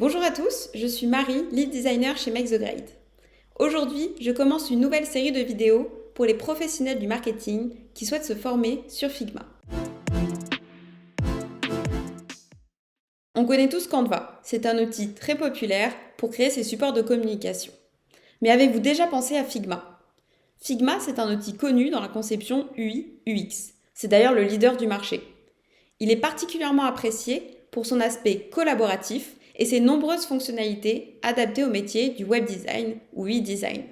Bonjour à tous, je suis Marie, lead designer chez Make the Grade. Aujourd'hui, je commence une nouvelle série de vidéos pour les professionnels du marketing qui souhaitent se former sur Figma. On connaît tous Canva, c'est un outil très populaire pour créer ses supports de communication. Mais avez-vous déjà pensé à Figma? Figma, c'est un outil connu dans la conception UI/UX. C'est d'ailleurs le leader du marché. Il est particulièrement apprécié pour son aspect collaboratif et ses nombreuses fonctionnalités adaptées au métier du web design ou e-design.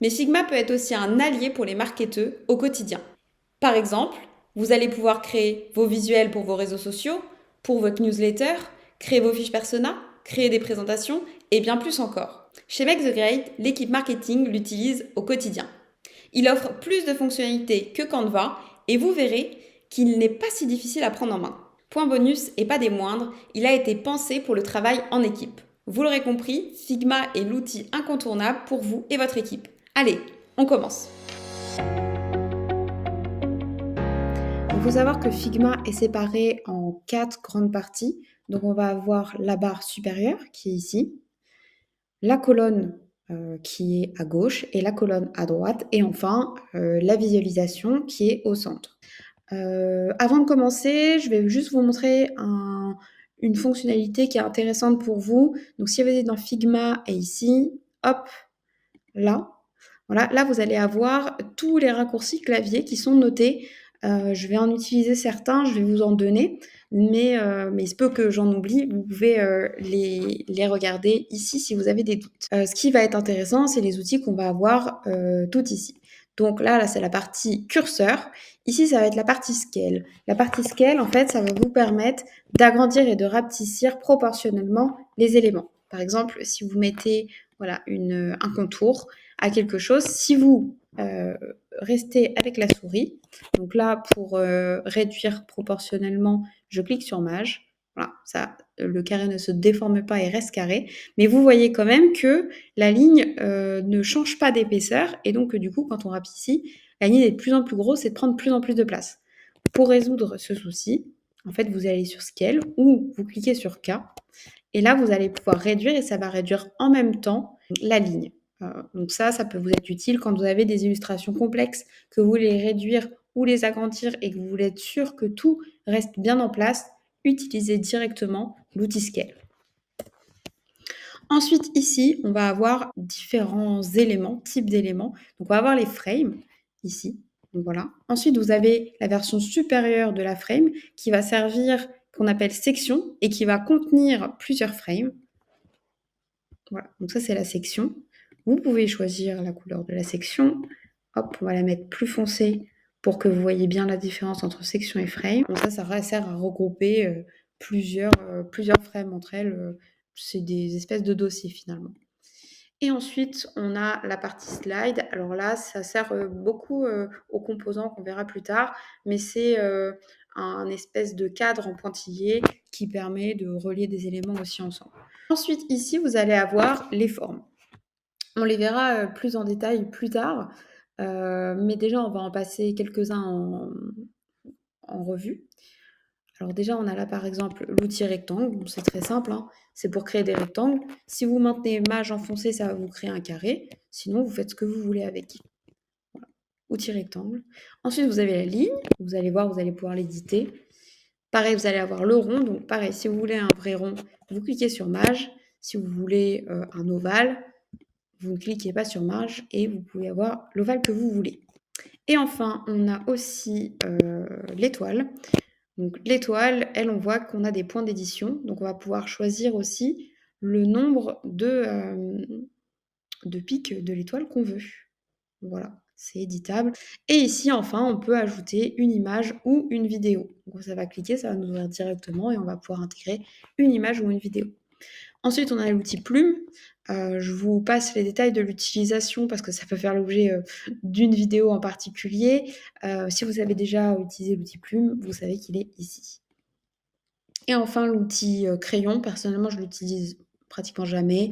Mais Figma peut être aussi un allié pour les marketeurs au quotidien. Par exemple, vous allez pouvoir créer vos visuels pour vos réseaux sociaux, pour votre newsletter, créer vos fiches persona, créer des présentations et bien plus encore. Chez Make the Grade, l'équipe marketing l'utilise au quotidien. Il offre plus de fonctionnalités que Canva et vous verrez qu'il n'est pas si difficile à prendre en main. Point bonus et pas des moindres, il a été pensé pour le travail en équipe. Vous l'aurez compris, Figma est l'outil incontournable pour vous et votre équipe. Allez, on commence. Il faut savoir que Figma est séparé en 4 grandes parties. Donc on va avoir la barre supérieure qui est ici, la colonne qui est à gauche et la colonne à droite, et enfin la visualisation qui est au centre. Avant de commencer, je vais juste vous montrer une fonctionnalité qui est intéressante pour vous. Donc si vous êtes dans Figma et ici, hop, là, voilà, là vous allez avoir tous les raccourcis clavier qui sont notés. Je vais en utiliser certains, je vais vous en donner, mais il se peut que j'en oublie. Vous pouvez les regarder ici si vous avez des doutes. Ce qui va être intéressant, c'est les outils qu'on va avoir tout ici. Donc là, c'est la partie curseur. Ici, ça va être la partie scale. La partie scale, en fait, ça va vous permettre d'agrandir et de rapetissir proportionnellement les éléments. Par exemple, si vous mettez voilà, un contour à quelque chose, si vous restez avec la souris, donc là, pour réduire proportionnellement, je clique sur Maj. Voilà, ça, le carré ne se déforme pas et reste carré. Mais vous voyez quand même que la ligne ne change pas d'épaisseur. Et donc, du coup, quand on rapetit, la ligne est de plus en plus grosse et de prendre de plus en plus de place. Pour résoudre ce souci, en fait, vous allez sur Scale ou vous cliquez sur K. Et là, vous allez pouvoir réduire et ça va réduire en même temps la ligne. Donc ça peut vous être utile quand vous avez des illustrations complexes, que vous voulez les réduire ou les agrandir et que vous voulez être sûr que tout reste bien en place. Utilisez directement l'outil Scale. Ensuite, ici, on va avoir différents éléments, types d'éléments. Donc, on va avoir les frames, ici. Donc, voilà. Ensuite, vous avez la version supérieure de la frame qui va servir, qu'on appelle section, et qui va contenir plusieurs frames. Voilà. Donc, ça, c'est la section. Vous pouvez choisir la couleur de la section. Hop, on va la mettre plus foncée pour que vous voyez bien la différence entre section et frame. Donc, ça sert à regrouper plusieurs frames entre elles. C'est des espèces de dossiers finalement. Et ensuite, on a la partie slide. Alors là, ça sert beaucoup aux composants qu'on verra plus tard, mais c'est un espèce de cadre en pointillé qui permet de relier des éléments aussi ensemble. Ensuite, ici, vous allez avoir les formes. On les verra plus en détail plus tard, mais déjà, on va en passer quelques-uns en revue. Alors déjà, on a là par exemple l'outil rectangle. Bon, c'est très simple, hein. C'est pour créer des rectangles. Si vous maintenez Maj enfoncé, ça va vous créer un carré. Sinon, vous faites ce que vous voulez avec. Voilà. Outil rectangle. Ensuite, vous avez la ligne. Vous allez voir, vous allez pouvoir l'éditer. Pareil, vous allez avoir le rond. Donc pareil, si vous voulez un vrai rond, vous cliquez sur Maj. Si vous voulez un ovale, vous ne cliquez pas sur Maj et vous pouvez avoir l'ovale que vous voulez. Et enfin, on a aussi l'étoile. Donc l'étoile, elle, on voit qu'on a des points d'édition. Donc on va pouvoir choisir aussi le nombre de pics de l'étoile qu'on veut. Voilà, c'est éditable. Et ici, enfin, on peut ajouter une image ou une vidéo. Donc ça va cliquer, ça va nous ouvrir directement et on va pouvoir intégrer une image ou une vidéo. Ensuite, on a l'outil plume. Je vous passe les détails de l'utilisation parce que ça peut faire l'objet d'une vidéo en particulier. Si vous avez déjà utilisé l'outil plume, vous savez qu'il est ici. Et enfin, l'outil crayon. Personnellement, je l'utilise pratiquement jamais.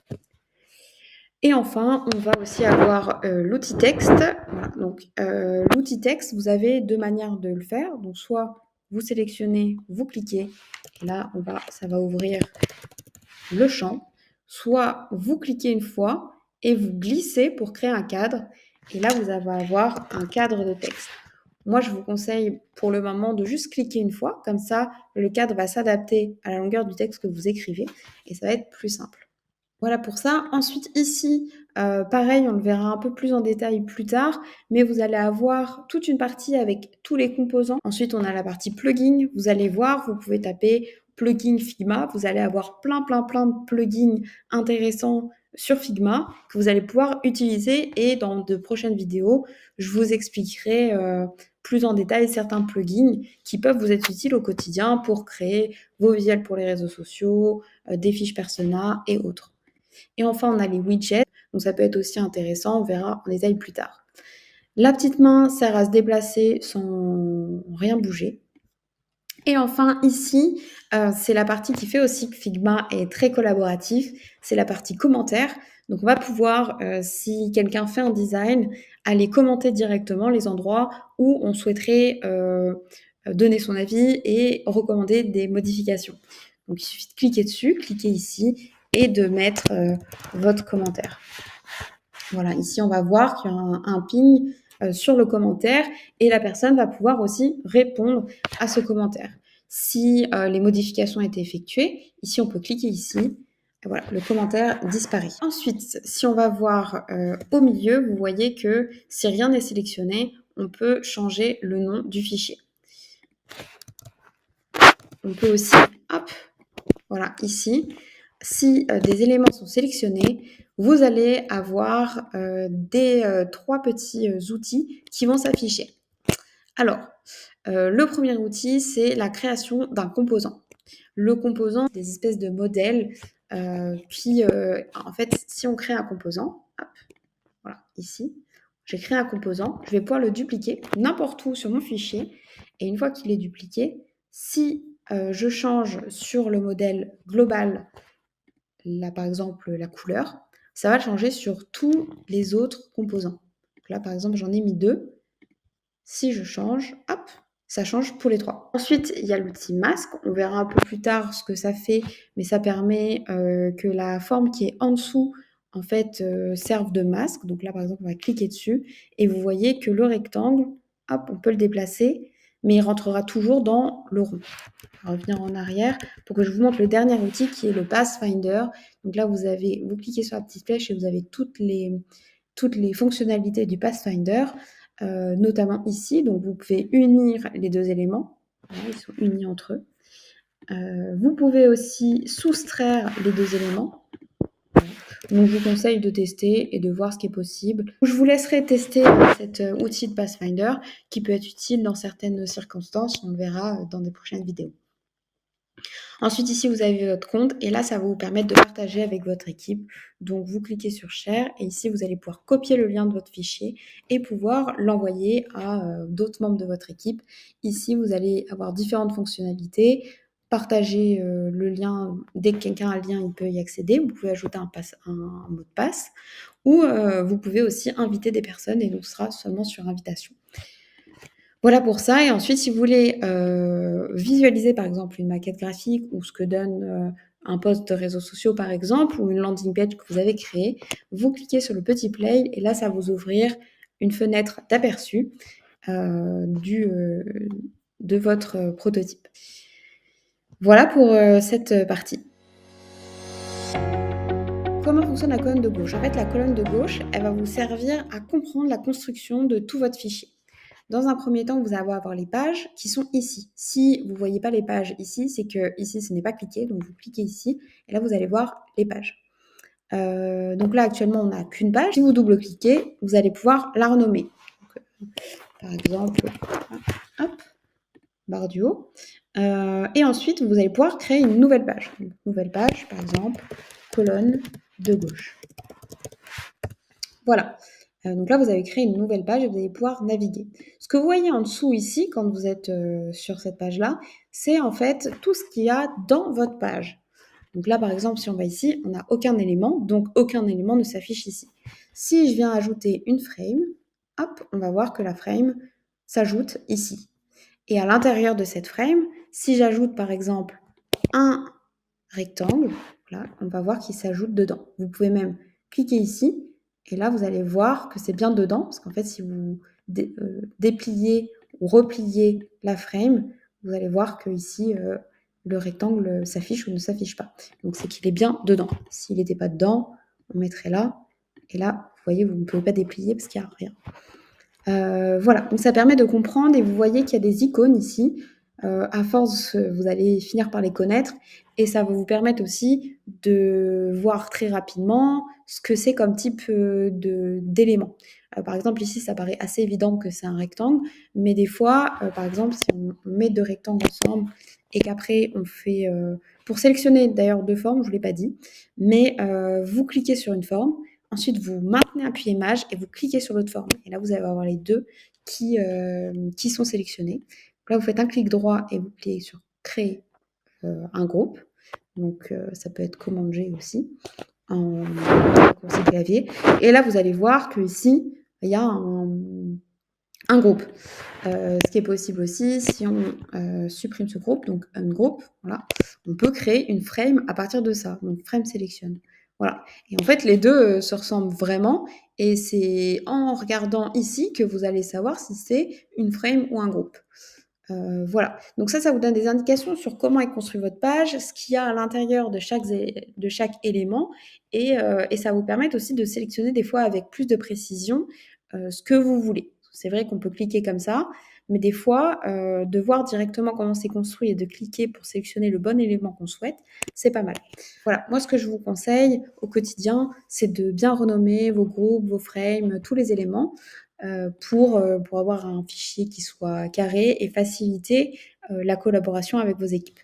Et enfin, on va aussi avoir l'outil texte. Voilà. Donc, l'outil texte, vous avez deux manières de le faire. Donc, soit vous sélectionnez, vous cliquez. Là, ça va ouvrir le champ, soit vous cliquez une fois et vous glissez pour créer un cadre. Et là, vous allez avoir un cadre de texte. Moi, je vous conseille pour le moment de juste cliquer une fois. Comme ça, le cadre va s'adapter à la longueur du texte que vous écrivez et ça va être plus simple. Voilà pour ça. Ensuite, ici, pareil, on le verra un peu plus en détail plus tard, mais vous allez avoir toute une partie avec tous les composants. Ensuite, on a la partie plugin. Vous allez voir, vous pouvez taper plugin Figma. Vous allez avoir plein de plugins intéressants sur Figma que vous allez pouvoir utiliser et dans de prochaines vidéos, je vous expliquerai plus en détail certains plugins qui peuvent vous être utiles au quotidien pour créer vos visuels pour les réseaux sociaux, des fiches persona et autres. Et enfin, on a les widgets, donc ça peut être aussi intéressant, on verra en détail plus tard. La petite main sert à se déplacer sans rien bouger. Et enfin, ici, c'est la partie qui fait aussi que Figma est très collaboratif, c'est la partie commentaires. Donc, on va pouvoir, si quelqu'un fait un design, aller commenter directement les endroits où on souhaiterait donner son avis et recommander des modifications. Donc, il suffit de cliquer dessus, cliquer ici et de mettre votre commentaire. Voilà, ici, on va voir qu'il y a un ping sur le commentaire et la personne va pouvoir aussi répondre à ce commentaire. Si les modifications ont été effectuées, ici, on peut cliquer ici. Et voilà, le commentaire disparaît. Ensuite, si on va voir au milieu, vous voyez que si rien n'est sélectionné, on peut changer le nom du fichier. On peut aussi, hop, voilà, ici, si des éléments sont sélectionnés, vous allez avoir trois petits outils qui vont s'afficher. Alors, le premier outil, c'est la création d'un composant. Le composant, c'est des espèces de modèles en fait, si on crée un composant, hop, voilà, ici, j'ai créé un composant, je vais pouvoir le dupliquer n'importe où sur mon fichier. Et une fois qu'il est dupliqué, si je change sur le modèle global, là par exemple la couleur, ça va changer sur tous les autres composants. Donc là par exemple j'en ai mis 2. Si je change, hop, ça change pour les 3. Ensuite il y a l'outil masque, on verra un peu plus tard ce que ça fait, mais ça permet que la forme qui est en dessous en fait serve de masque. Donc là par exemple on va cliquer dessus et vous voyez que le rectangle, hop, on peut le déplacer, mais il rentrera toujours dans le rond. On va revenir en arrière pour que je vous montre le dernier outil qui est le Pathfinder. Donc là, vous cliquez sur la petite flèche et vous avez toutes les fonctionnalités du Pathfinder, notamment ici. Donc vous pouvez unir les deux éléments. Voilà, ils sont unis entre eux. Vous pouvez aussi soustraire les deux éléments. Donc, je vous conseille de tester et de voir ce qui est possible. Je vous laisserai tester cet outil de Pathfinder qui peut être utile dans certaines circonstances. On le verra dans des prochaines vidéos. Ensuite, ici, vous avez votre compte et là, ça va vous permettre de partager avec votre équipe. Donc, vous cliquez sur Share et ici, vous allez pouvoir copier le lien de votre fichier et pouvoir l'envoyer à d'autres membres de votre équipe. Ici, vous allez avoir différentes fonctionnalités. Partager le lien, dès que quelqu'un a le lien, il peut y accéder. Vous pouvez ajouter un mot de passe ou vous pouvez aussi inviter des personnes et donc ce sera seulement sur invitation. Voilà pour ça. Et ensuite, si vous voulez visualiser par exemple une maquette graphique ou ce que donne un post de réseaux sociaux par exemple ou une landing page que vous avez créée, vous cliquez sur le petit play et là, ça va vous ouvrir une fenêtre d'aperçu de votre prototype. Voilà pour cette partie. Comment fonctionne la colonne de gauche? En fait, la colonne de gauche, elle va vous servir à comprendre la construction de tout votre fichier. Dans un premier temps, vous allez avoir les pages qui sont ici. Si vous ne voyez pas les pages ici, c'est que ici, ce n'est pas cliqué. Donc, vous cliquez ici et là, vous allez voir les pages. Donc là, actuellement, on n'a qu'une page. Si vous double-cliquez, vous allez pouvoir la renommer. Donc, par exemple, hop, barre du haut. Et ensuite, vous allez pouvoir créer une nouvelle page. Une nouvelle page, par exemple, colonne de gauche. Voilà. Donc là, vous avez créé une nouvelle page et vous allez pouvoir naviguer. Ce que vous voyez en dessous ici, quand vous êtes sur cette page-là, c'est en fait tout ce qu'il y a dans votre page. Donc là, par exemple, si on va ici, on n'a aucun élément, donc aucun élément ne s'affiche ici. Si je viens ajouter une frame, hop, on va voir que la frame s'ajoute ici. Et à l'intérieur de cette frame, si j'ajoute par exemple un rectangle, Voilà, on va voir qu'il s'ajoute dedans. Vous pouvez même cliquer ici et là, vous allez voir que c'est bien dedans parce qu'en fait, si vous dépliez ou repliez la frame, vous allez voir que ici, le rectangle s'affiche ou ne s'affiche pas. Donc, c'est qu'il est bien dedans. S'il n'était pas dedans, on mettrait là. Et là, vous voyez, vous ne pouvez pas déplier parce qu'il n'y a rien. Voilà, donc ça permet de comprendre et vous voyez qu'il y a des icônes ici. À force, vous allez finir par les connaître et ça va vous permettre aussi de voir très rapidement ce que c'est comme type d'élément. Par exemple, ici, ça paraît assez évident que c'est un rectangle, mais des fois, par exemple, si on met deux rectangles ensemble et qu'après on fait, pour sélectionner d'ailleurs deux formes, je ne vous l'ai pas dit, mais vous cliquez sur une forme, ensuite vous maintenez appuyé maj et vous cliquez sur l'autre forme. Et là, vous allez avoir les deux qui sont sélectionnés. Là, vous faites un clic droit et vous cliquez sur créer un groupe. Donc, ça peut être commande G aussi en raccourci clavier. Et là, vous allez voir qu'ici, il y a un groupe. Ce qui est possible aussi, si on supprime ce groupe, donc un groupe, voilà, on peut créer une frame à partir de ça. Donc, frame sélectionne. Voilà. Et en fait, les deux se ressemblent vraiment. Et c'est en regardant ici que vous allez savoir si c'est une frame ou un groupe. Voilà, donc ça vous donne des indications sur comment est construite votre page, ce qu'il y a à l'intérieur de chaque élément et ça vous permet aussi de sélectionner des fois avec plus de précision ce que vous voulez. C'est vrai qu'on peut cliquer comme ça, mais des fois, de voir directement comment c'est construit et de cliquer pour sélectionner le bon élément qu'on souhaite, c'est pas mal. Voilà, moi ce que je vous conseille au quotidien, c'est de bien renommer vos groupes, vos frames, tous les éléments pour avoir un fichier qui soit carré et faciliter la collaboration avec vos équipes.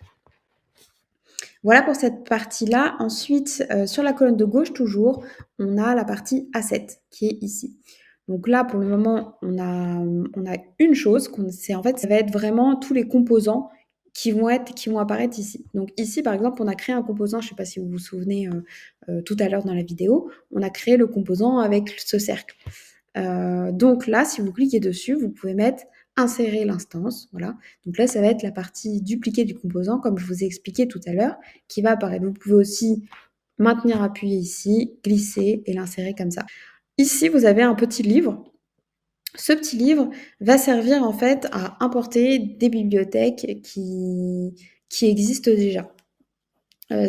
Voilà pour cette partie-là. Ensuite, sur la colonne de gauche toujours, on a la partie Asset qui est ici. Donc là, pour le moment, on a une chose, en fait, ça va être vraiment tous les composants qui vont apparaître ici. Donc ici, par exemple, on a créé un composant, je ne sais pas si vous vous souvenez tout à l'heure dans la vidéo, on a créé le composant avec ce cercle. Donc là, si vous cliquez dessus, vous pouvez mettre insérer l'instance. Voilà. Donc là, ça va être la partie dupliquée du composant, comme je vous ai expliqué tout à l'heure, qui va apparaître. Vous pouvez aussi maintenir appuyé ici, glisser et l'insérer comme ça. Ici, vous avez un petit livre. Ce petit livre va servir en fait à importer des bibliothèques qui existent déjà.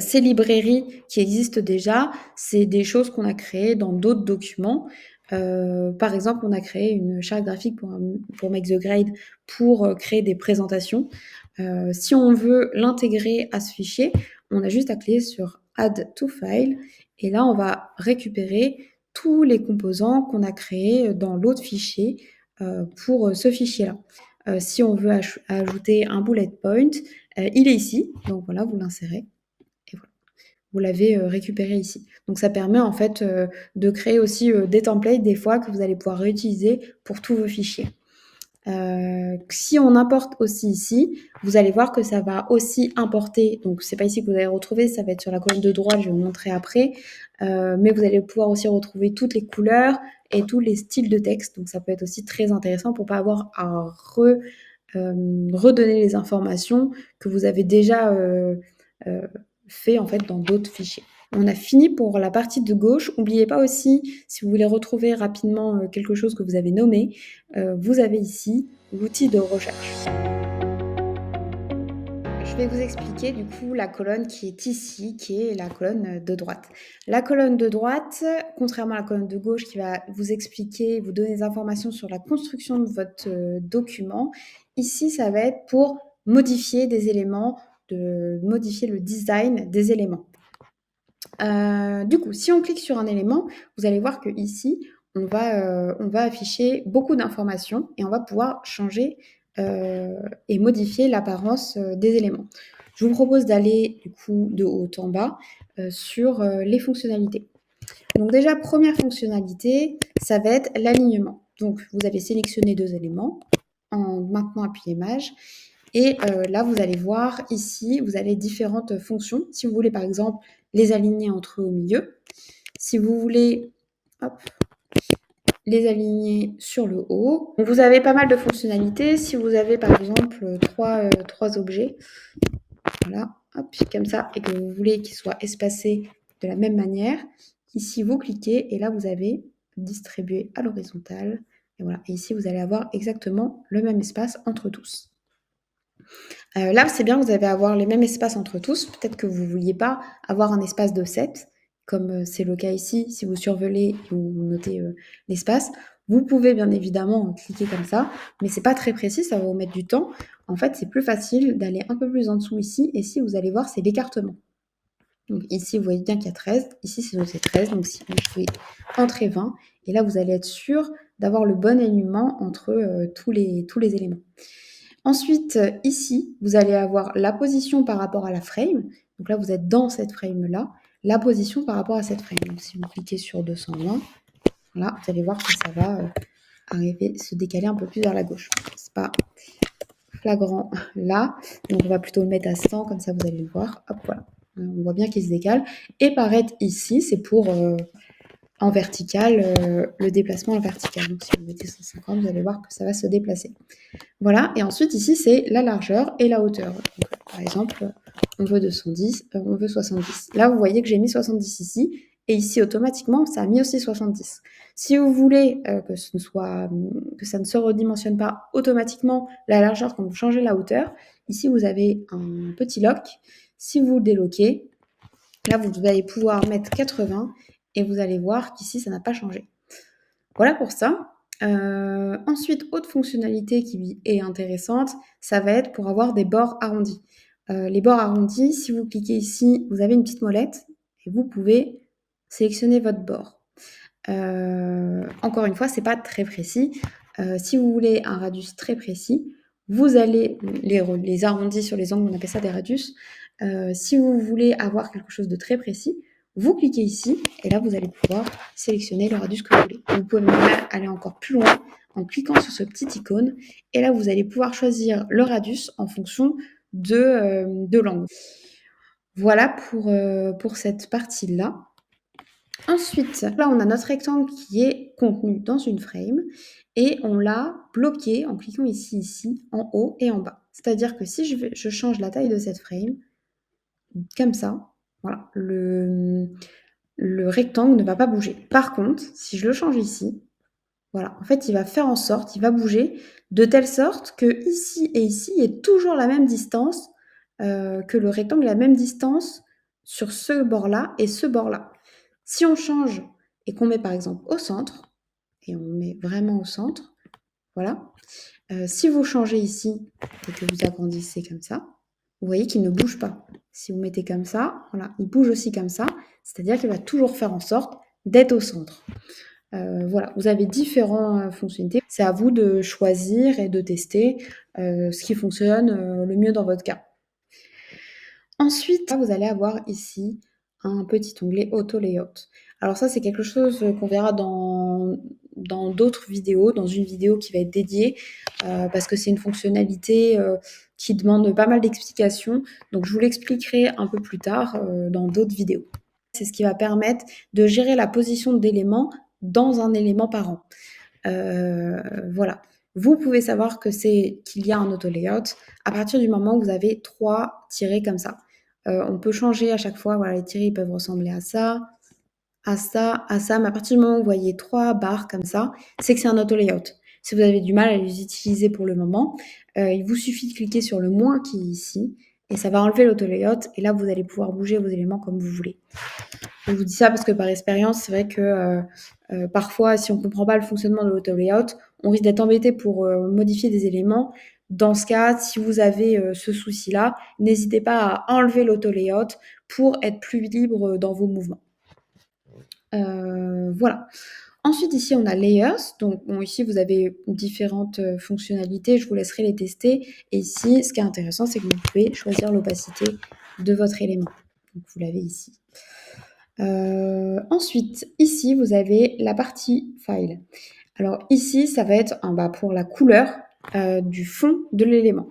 Ces librairies qui existent déjà, c'est des choses qu'on a créées dans d'autres documents. Par exemple, on a créé une charte graphique pour Make the Grade pour créer des présentations. Si on veut l'intégrer à ce fichier, on a juste à cliquer sur Add to File et là, on va récupérer tous les composants qu'on a créés dans l'autre fichier pour ce fichier-là. Si on veut ajouter un bullet point, il est ici. Donc voilà, vous l'insérez. Et voilà, vous l'avez récupéré ici. Donc ça permet en fait de créer aussi des templates des fois que vous allez pouvoir réutiliser pour tous vos fichiers. Si on importe aussi ici, vous allez voir que ça va aussi importer, donc c'est pas ici que vous allez retrouver, ça va être sur la colonne de droite, je vais vous montrer après, mais vous allez pouvoir aussi retrouver toutes les couleurs et tous les styles de texte, donc ça peut être aussi très intéressant pour pas avoir à redonner les informations que vous avez déjà fait en fait dans d'autres fichiers. On a fini pour la partie de gauche. N'oubliez pas aussi, si vous voulez retrouver rapidement quelque chose que vous avez nommé, vous avez ici l'outil de recherche. Je vais vous expliquer du coup la colonne qui est ici, qui est la colonne de droite. La colonne de droite, contrairement à la colonne de gauche qui va vous expliquer, vous donner des informations sur la construction de votre document, ici ça va être pour modifier des éléments, modifier le design des éléments. Du coup, si on clique sur un élément, vous allez voir que ici, on va afficher beaucoup d'informations et on va pouvoir changer et modifier l'apparence des éléments. Je vous propose d'aller du coup de haut en bas sur les fonctionnalités. Donc déjà, première fonctionnalité, ça va être l'alignement. Donc vous avez sélectionné deux éléments en maintenant appuyé maj. Et là, vous allez voir ici, vous avez différentes fonctions. Si vous voulez, par exemple, les aligner entre eux au milieu. Si vous voulez les aligner sur le haut. Donc, vous avez pas mal de fonctionnalités. Si vous avez, par exemple, trois objets, voilà, hop, comme ça, et que vous voulez qu'il soit espacé de la même manière, ici, vous cliquez et là, vous avez distribué à l'horizontale. Et voilà. Et ici, vous allez avoir exactement le même espace entre tous. Là, c'est bien, vous allez avoir les mêmes espaces entre tous. Peut-être que vous ne vouliez pas avoir un espace de 7, comme c'est le cas ici. Si vous survolez et vous notez l'espace, vous pouvez bien évidemment cliquer comme ça, mais c'est pas très précis, ça va vous mettre du temps. En fait, c'est plus facile d'aller un peu plus en dessous ici. Et ici, vous allez voir, c'est l'écartement. Donc ici, vous voyez bien qu'il y a 13. Ici, c'est noté 13. Donc si je vais entrer 20, et là, vous allez être sûr d'avoir le bon alignement entre tous les éléments. Ensuite, ici, vous allez avoir la position par rapport à la frame. Donc là, vous êtes dans cette frame-là. La position par rapport à cette frame. Donc si vous cliquez sur 220, voilà, vous allez voir que ça va arriver, se décaler un peu plus vers la gauche. C'est pas flagrant là. Donc on va plutôt le mettre à 100, comme ça vous allez le voir. Hop, voilà. On voit bien qu'il se décale. Et paraître ici, c'est pour en vertical, le déplacement en vertical. Donc si vous mettez 150, vous allez voir que ça va se déplacer. Voilà, et ensuite ici c'est la largeur et la hauteur. Donc, par exemple, on veut 210, on veut 70. Là, vous voyez que j'ai mis 70 ici, et ici automatiquement, ça a mis aussi 70. Si vous voulez que ça ne se redimensionne pas automatiquement la largeur quand vous changez la hauteur, ici vous avez un petit lock. Si vous le déloquez, là vous allez pouvoir mettre 80 et vous allez voir qu'ici ça n'a pas changé. Voilà pour ça. Ensuite, autre fonctionnalité qui est intéressante, ça va être pour avoir des bords arrondis. Les bords arrondis, si vous cliquez ici, vous avez une petite molette et vous pouvez sélectionner votre bord. Encore une fois, c'est pas très précis. Si vous voulez un radius très précis, vous allez les arrondis sur les angles, on appelle ça des radius. Si vous voulez avoir quelque chose de très précis, vous cliquez ici et là vous allez pouvoir sélectionner le radius que vous voulez. Vous pouvez même aller encore plus loin en cliquant sur ce petit icône et là vous allez pouvoir choisir le radius en fonction de l'angle. Voilà pour cette partie-là. Ensuite, là on a notre rectangle qui est contenu dans une frame et on l'a bloqué en cliquant ici, en haut et en bas. C'est-à-dire que si je change la taille de cette frame, comme ça, voilà, le rectangle ne va pas bouger. Par contre, si je le change ici, voilà, en fait, il va faire en sorte, il va bouger de telle sorte que ici et ici, il y ait toujours la même distance, que le rectangle ait la même distance sur ce bord-là et ce bord-là. Si on change et qu'on met par exemple au centre, et on met vraiment au centre, voilà. Si vous changez ici et que vous agrandissez comme ça, vous voyez qu'il ne bouge pas. Si vous mettez comme ça, voilà, il bouge aussi comme ça, c'est-à-dire qu'il va toujours faire en sorte d'être au centre. Voilà, vous avez différentes fonctionnalités. C'est à vous de choisir et de tester ce qui fonctionne le mieux dans votre cas. Ensuite, vous allez avoir ici un petit onglet Auto Layout. Alors ça, c'est quelque chose qu'on verra dans d'autres vidéos, dans une vidéo qui va être dédiée, parce que c'est une fonctionnalité qui demande pas mal d'explications. Donc je vous l'expliquerai un peu plus tard dans d'autres vidéos. C'est ce qui va permettre de gérer la position d'éléments dans un élément parent. Voilà. Vous pouvez savoir qu'il y a un auto layout à partir du moment où vous avez 3 tirés comme ça. On peut changer à chaque fois, voilà, les tirés peuvent ressembler à ça, à ça, à ça, mais à partir du moment où vous voyez 3 barres comme ça, c'est que c'est un auto layout. Si vous avez du mal à les utiliser pour le moment, il vous suffit de cliquer sur le moins qui est ici et ça va enlever l'auto layout et là vous allez pouvoir bouger vos éléments comme vous voulez. Je vous dis ça parce que par expérience, c'est vrai que parfois, si on ne comprend pas le fonctionnement de l'auto layout, on risque d'être embêté pour modifier des éléments. Dans ce cas, si vous avez ce souci-là, n'hésitez pas à enlever l'auto layout pour être plus libre dans vos mouvements. Voilà. Ensuite, ici, on a Layers. Donc, bon, ici, vous avez différentes fonctionnalités. Je vous laisserai les tester. Et ici, ce qui est intéressant, c'est que vous pouvez choisir l'opacité de votre élément. Donc, vous l'avez ici. Ensuite, ici, vous avez la partie File. Alors ici, ça va être pour la couleur du fond de l'élément.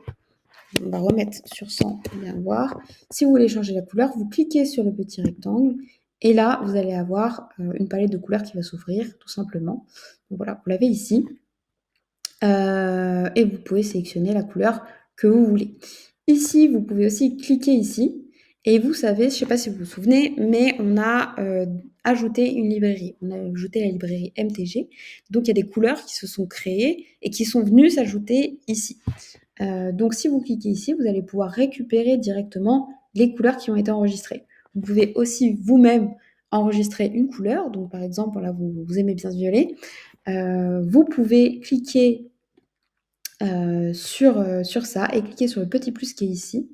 On va remettre sur 100 pour bien voir. Si vous voulez changer la couleur, vous cliquez sur le petit rectangle et là, vous allez avoir une palette de couleurs qui va s'ouvrir, tout simplement. Donc voilà, vous l'avez ici. Et vous pouvez sélectionner la couleur que vous voulez. Ici, vous pouvez aussi cliquer ici Et vous savez, je ne sais pas si vous vous souvenez, mais on a ajouté une librairie. On a ajouté la librairie MTG. Donc, il y a des couleurs qui se sont créées et qui sont venues s'ajouter ici. Donc, si vous cliquez ici, vous allez pouvoir récupérer directement les couleurs qui ont été enregistrées. Vous pouvez aussi vous-même enregistrer une couleur. Donc, par exemple, là, vous aimez bien ce violet. Vous pouvez cliquer sur ça et cliquer sur le petit plus qui est ici.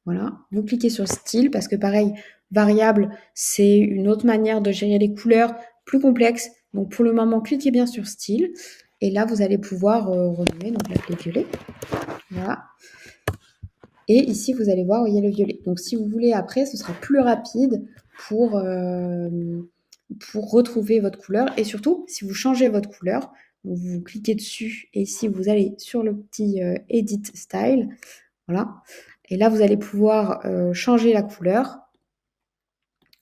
Voilà, vous cliquez sur style parce que pareil, variable, c'est une autre manière de gérer les couleurs plus complexe. Donc pour le moment, cliquez bien sur style et là, vous allez pouvoir renommer, donc l'appeler violet. Voilà. Et ici, vous allez voir, il y a le violet. Donc si vous voulez après, ce sera plus rapide pour retrouver votre couleur. Et surtout, si vous changez votre couleur, vous cliquez dessus et ici, vous allez sur le petit Edit Style. Voilà. Et là, vous allez pouvoir changer la couleur.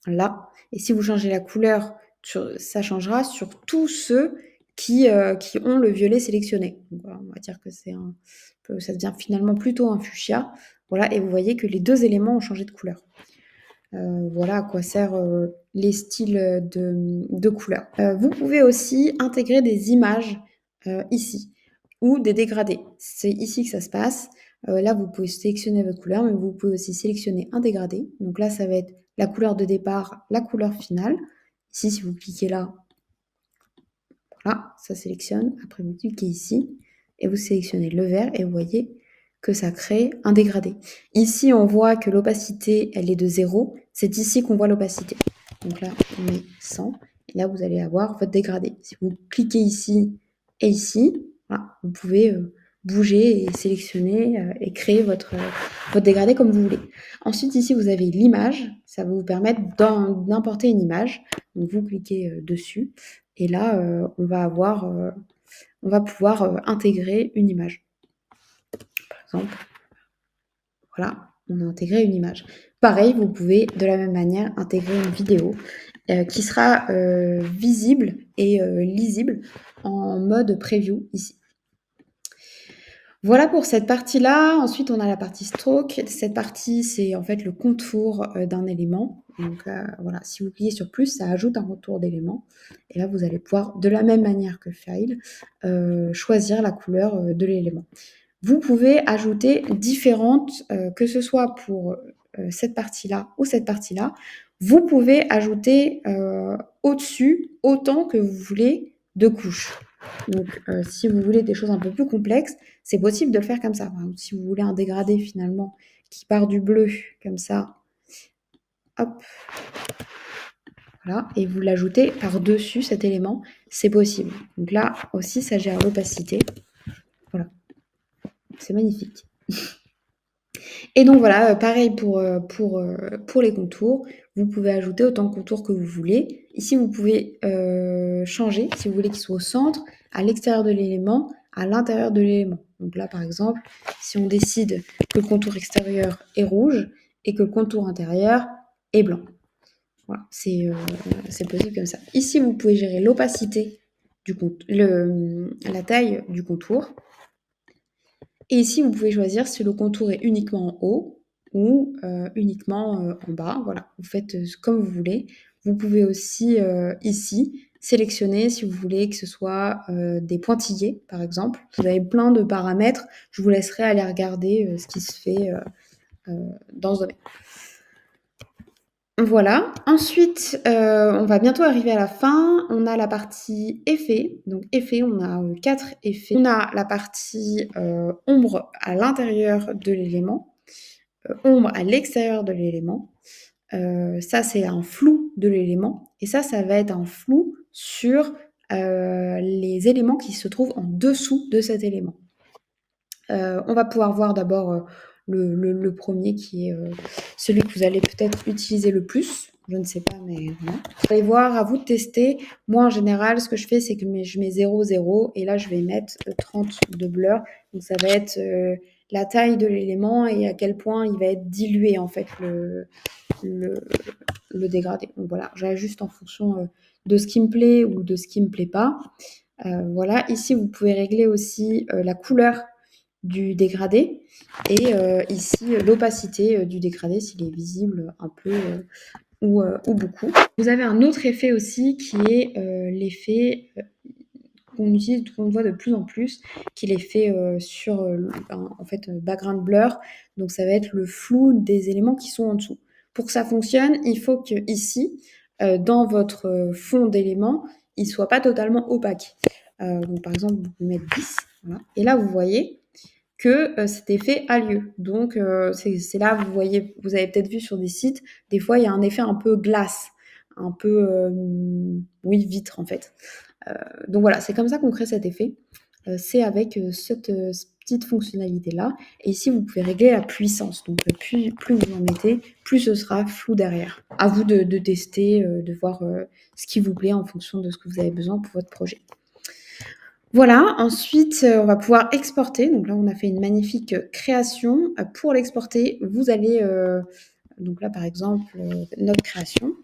Là. Et si vous changez la couleur, ça changera sur tous ceux qui ont le violet sélectionné. Donc, voilà, on va dire que ça devient finalement plutôt un fuchsia. Voilà, et vous voyez que les deux éléments ont changé de couleur. Voilà à quoi servent les styles de couleurs. Vous pouvez aussi intégrer des images ici ou des dégradés. C'est ici que ça se passe. Là, vous pouvez sélectionner votre couleur, mais vous pouvez aussi sélectionner un dégradé. Donc là, ça va être la couleur de départ, la couleur finale. Ici, si vous cliquez là, voilà, ça sélectionne. Après, vous cliquez ici et vous sélectionnez le vert et vous voyez que ça crée un dégradé. Ici, on voit que l'opacité, elle est de 0. C'est ici qu'on voit l'opacité. Donc là, on met 100. Et là, vous allez avoir votre dégradé. Si vous cliquez ici et ici, voilà, vous pouvez bouger et sélectionner et créer votre dégradé comme vous voulez. Ensuite, ici, vous avez l'image. Ça va vous permettre d'importer une image. Donc, vous cliquez dessus. Et là, on va pouvoir intégrer une image. Par exemple, voilà, on a intégré une image. Pareil, vous pouvez de la même manière intégrer une vidéo qui sera visible et lisible en mode preview ici. Voilà pour cette partie-là. Ensuite, on a la partie stroke. Cette partie, c'est en fait le contour d'un élément. Donc voilà, si vous cliquez sur plus, ça ajoute un contour d'élément. Et là, vous allez pouvoir, de la même manière que File, choisir la couleur de l'élément. Vous pouvez ajouter différentes, que ce soit pour cette partie-là ou cette partie-là. Vous pouvez ajouter au-dessus autant que vous voulez de couches. Donc, si vous voulez des choses un peu plus complexes, c'est possible de le faire comme ça. Par exemple, si vous voulez un dégradé finalement qui part du bleu comme ça, hop, voilà, et vous l'ajoutez par-dessus cet élément, c'est possible. Donc là aussi, ça gère l'opacité. Voilà, c'est magnifique. Et donc voilà, pareil pour les contours. Vous pouvez ajouter autant de contours que vous voulez. Ici, vous pouvez changer, si vous voulez qu'il soit au centre, à l'extérieur de l'élément, à l'intérieur de l'élément. Donc là, par exemple, si on décide que le contour extérieur est rouge et que le contour intérieur est blanc. Voilà, c'est possible comme ça. Ici, vous pouvez gérer l'opacité du la taille du contour. Et ici, vous pouvez choisir si le contour est uniquement en haut ou uniquement en bas. Voilà, vous faites comme vous voulez. Vous pouvez aussi ici sélectionner si vous voulez que ce soit des pointillés, par exemple. Vous avez plein de paramètres. Je vous laisserai aller regarder ce qui se fait dans ce domaine. Voilà. Ensuite, on va bientôt arriver à la fin. On a la partie effet. Donc effet, on a 4 effets. On a la partie ombre à l'intérieur de l'élément, ombre à l'extérieur de l'élément. Ça, c'est un flou de l'élément. Et ça va être un flou sur les éléments qui se trouvent en dessous de cet élément. On va pouvoir voir d'abord le premier qui est celui que vous allez peut-être utiliser le plus. Je ne sais pas, mais voilà. Vous allez voir, à vous de tester. Moi, en général, ce que je fais, c'est que je mets 0, 0. Et là, je vais mettre 30 de blur. Donc, ça va être la taille de l'élément et à quel point il va être dilué, en fait, le dégradé. Donc, voilà, j'ajuste en fonction de ce qui me plaît ou de ce qui ne me plaît pas. Voilà, ici, vous pouvez régler aussi la couleur du dégradé et ici l'opacité du dégradé s'il est visible un peu ou beaucoup. Vous avez un autre effet aussi qui est l'effet qu'on utilise, qu'on voit de plus en plus, qui est l'effet sur en fait background blur. Donc ça va être le flou des éléments qui sont en dessous. Pour que ça fonctionne, il faut que ici, dans votre fond d'éléments, il ne soit pas totalement opaque. Donc par exemple, vous pouvez mettre 10, voilà. Et là vous voyez que cet effet a lieu. Donc c'est là, vous voyez, vous avez peut-être vu sur des sites, des fois il y a un effet un peu glace, un peu, oui, vitre en fait. Donc voilà, c'est comme ça qu'on crée cet effet. C'est avec cette petite fonctionnalité-là. Et ici, vous pouvez régler la puissance. Donc plus vous en mettez, plus ce sera flou derrière. À vous de tester, de voir ce qui vous plaît en fonction de ce que vous avez besoin pour votre projet. Voilà, ensuite, on va pouvoir exporter. Donc là, on a fait une magnifique création. Pour l'exporter, vous allez, donc là, par exemple, notre création.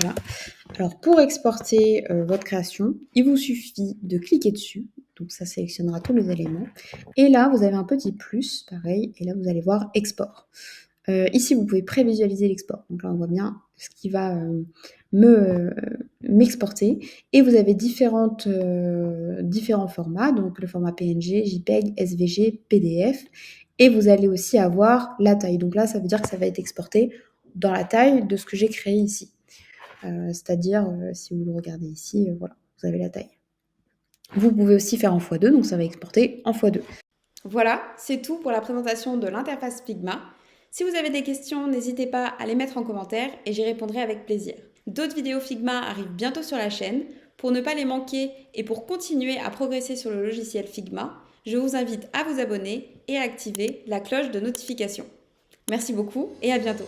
Voilà. Alors, pour exporter votre création, il vous suffit de cliquer dessus. Donc, ça sélectionnera tous les éléments. Et là, vous avez un petit plus, pareil. Et là, vous allez voir export. Ici, vous pouvez prévisualiser l'export. Donc là, on voit bien ce qui va m'exporter. Et vous avez différents formats. Donc, le format PNG, JPEG, SVG, PDF. Et vous allez aussi avoir la taille. Donc là, ça veut dire que ça va être exporté dans la taille de ce que j'ai créé ici. C'est-à-dire, si vous le regardez ici, voilà, vous avez la taille. Vous pouvez aussi faire en x2, donc ça va exporter en x2. Voilà, c'est tout pour la présentation de l'interface Figma. Si vous avez des questions, n'hésitez pas à les mettre en commentaire et j'y répondrai avec plaisir. D'autres vidéos Figma arrivent bientôt sur la chaîne. Pour ne pas les manquer et pour continuer à progresser sur le logiciel Figma, je vous invite à vous abonner et à activer la cloche de notification. Merci beaucoup et à bientôt.